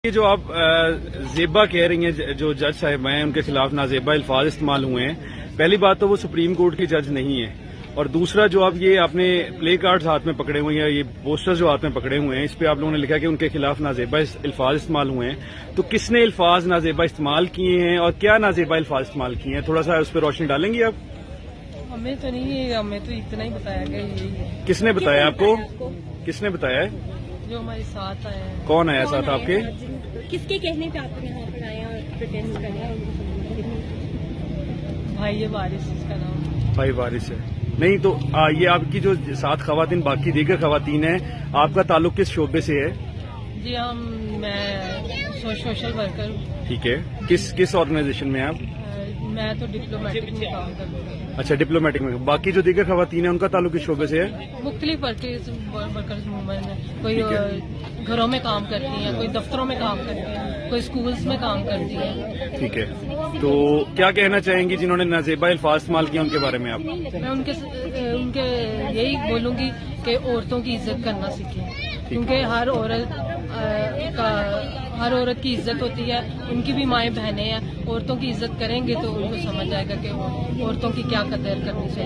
یہ جو آپ زیبا کہہ رہی ہیں جو جج صاحب ہیں ان کے خلاف نازیبا الفاظ استعمال ہوئے ہیں، پہلی بات تو وہ سپریم کورٹ کی جج نہیں ہے، اور دوسرا جو آپ یہ آپ نے پلے کارڈز ہاتھ میں پکڑے ہوئے ہیں، یہ پوسٹر جو ہاتھ میں پکڑے ہوئے ہیں، اس پہ آپ لوگوں نے لکھا کہ ان کے خلاف نازیبا الفاظ استعمال ہوئے ہیں، تو کس نے الفاظ نازیبا استعمال کیے ہیں اور کیا نازیبا الفاظ استعمال کیے ہیں، تھوڑا سا اس پہ روشنی ڈالیں گے آپ؟ ہمیں تو نہیں، ہمیں تو اتنا ہی بتایا گیا یہی ہے۔ کس نے بتایا آپ کو؟ کس نے بتایا ہے؟ جو ہمارے ساتھ آئے ہیں۔ کون آیا ساتھ آپ کے؟ کس کے کہنے پہ آپ یہاں پر آئے اور پریٹینڈ کر رہے ہیں؟ بھائی یہ وارث اس کا نام۔ بھائی وارث ہے نہیں تو یہ آپ کی جو سات خواتین باقی دیگر خواتین ہیں، آپ کا تعلق کس شعبے سے ہے؟ جی میں سوشل ورکر ہوں۔ ٹھیک ہے، کس آرگنائزیشن میں آپ؟ میں تو ڈپلومیٹک میں کام کرتی ہوں۔ اچھا، ڈپلومیٹک میں۔ باقی جو دیگر خواتین ہیں ان کا تعلق کس شعبے سے ہے؟ مختلف ورکرز موومنٹ میں، کوئی گھروں میں کام کرتی ہیں، کوئی دفتروں میں کام کرتی ہیں، کوئی اسکولز میں کام کرتی ہیں۔ ٹھیک ہے، تو کیا کہنا چاہیں گی جنہوں نے نازیبا الفاظ استعمال کیا ان کے بارے میں آپ؟ میں ان کے یہی بولوں گی کہ عورتوں کی عزت کرنا سیکھیں، کیونکہ ہر عورت کی عزت ہوتی ہے، ان کی بھی مائیں بہنیں ہیں، عورتوں کی عزت کریں گے تو ان کو سمجھ آئے گا کہ عورتوں کی کیا قدر کرنی چاہیے۔